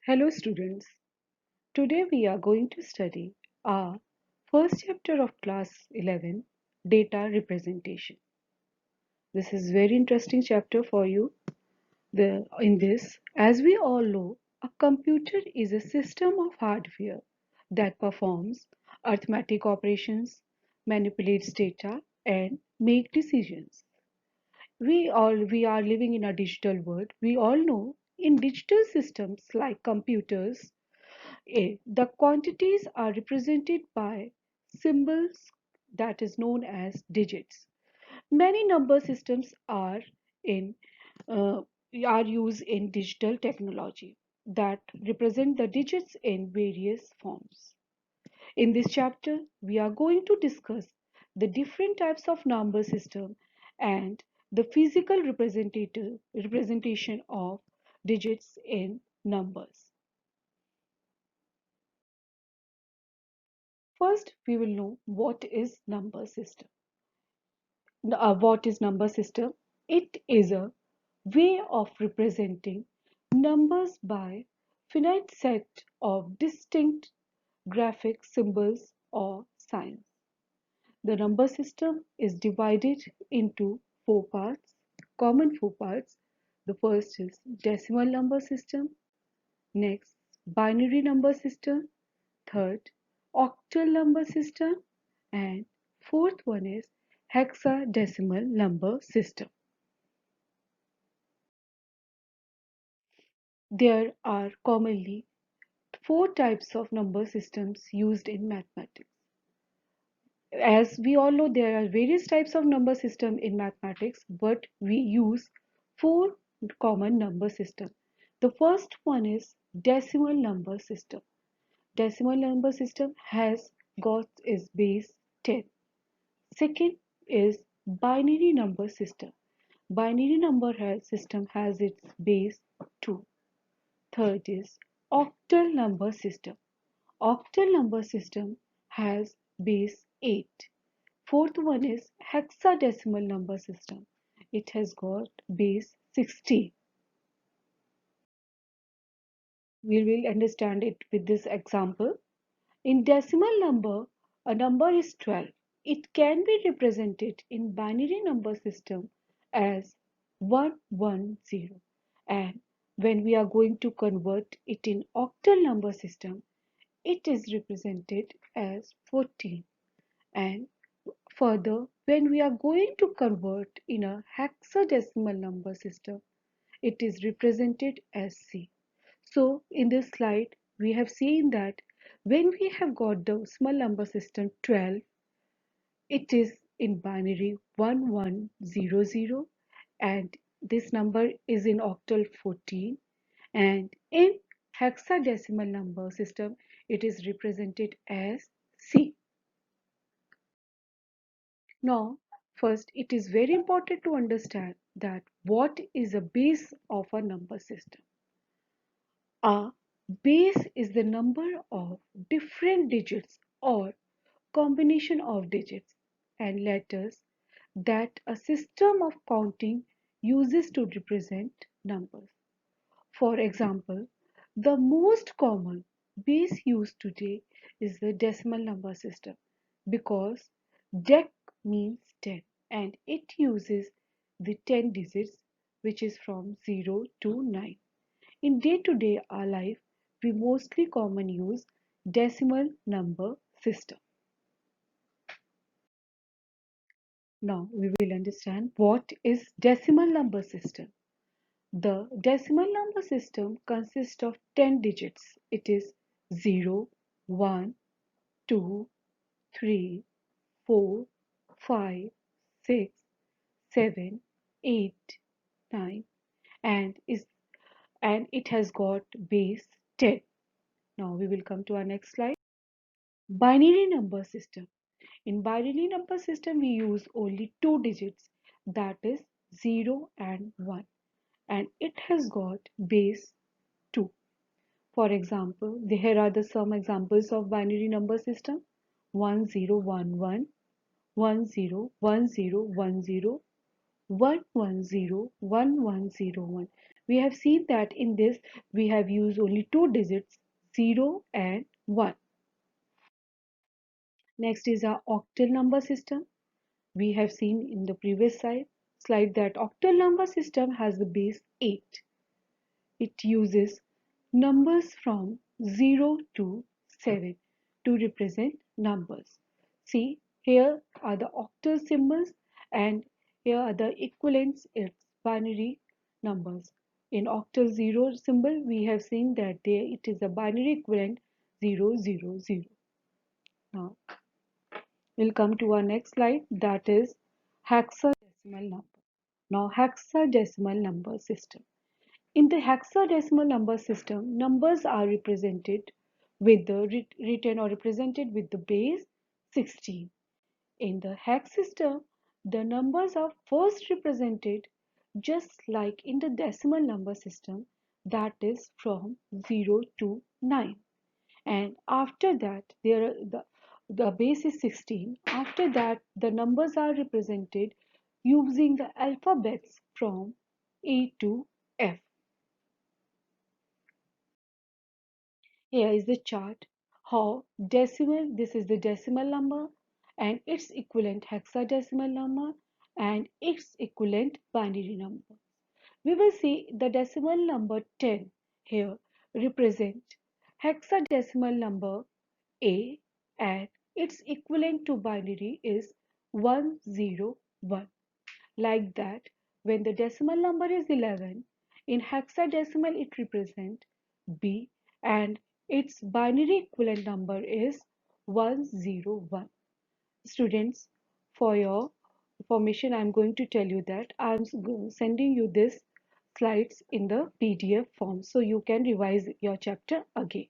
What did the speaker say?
Hello students, today we are going to study our first chapter of class 11, data representation. This is very interesting chapter for you. In this, as we all know, a computer is a system of hardware that performs arithmetic operations, manipulates data and make decisions. We are living in a digital world. We all know in digital systems like computers, the quantities are represented by symbols that is known as digits. Many number systems in uh, are used in digital technology that represent the digits in various forms. In this chapter, we are going to discuss the different types of number system and the physical representation of digits in numbers. First, we will know what is number system. What is number system? It is a way of representing numbers by finite set of distinct graphic symbols or signs. The number system is divided into four parts, common four parts. The first is decimal number system, next binary number system, third octal number system, and fourth one is hexadecimal number system. There are commonly four types of number systems used in mathematics. As we all know, there are various types of number system in mathematics, but we use four common number system. The first one is decimal number system. Decimal number system has got its base 10. Second is binary number system. Binary system has its base 2. Third is octal number system. Octal number system has base 8. Fourth one is hexadecimal number system. It has got base 16. We will understand it with this example. In decimal number, a number is 12. It can be represented in binary number system as 110. And when we are going to convert it in octal number system, it is represented as 14. And further, when we are going to convert in a hexadecimal number system, it is represented as C. So in this slide, we have seen that when we have got the decimal number system 12, it is in binary 1100 and this number is in octal 14, and in hexadecimal number system it is represented as C. Now, first it is very important to understand that what is a base of a number system. A base is the number of different digits or combination of digits and letters that a system of counting uses to represent numbers. For example, the most common base used today is the decimal number system because dec means 10 and it uses the 10 digits which is from 0 to 9. In day-to-day our life, we mostly common use decimal number system. Now we will understand what is decimal number system. The decimal number system consists of 10 digits. It is 0, 1, 2, 3, 4, 5, 6, 7, 8, 9 and is and it has got base 10. Now we will come to our next slide. Binary number system. In binary number system, we use only two digits, that is 0 and 1, and it has got base 2. For example, here are some examples of binary number system: 1011, 101010, 1101101. We have seen that in this we have used only two digits, 0 and 1. Next is our octal number system. We have seen in the previous slide that octal number system has the base 8. It uses numbers from 0 to 7 to represent numbers. See, here are the octal symbols and here are the equivalents, its binary numbers. In octal 0 symbol, we have seen that it is a binary equivalent 000. Now, we'll come to our next slide, that is hexadecimal number. Now, hexadecimal number system. In the hexadecimal number system, numbers are represented with the written or represented with the base 16. In the hex system, the numbers are first represented just like in the decimal number system, that is from 0 to 9. And after that, the base is 16. After that, the numbers are represented using the alphabets from A to F. Here is the chart how decimal, this is the decimal number and its equivalent hexadecimal number and its equivalent binary number. We will see the decimal number 10 here represent hexadecimal number A and its equivalent to binary is 101. Like that, when the decimal number is 11, in hexadecimal it represents B and its binary equivalent number is 101. Students, for your information, I am going to tell you that I am sending you this slides in the PDF form so you can revise your chapter again.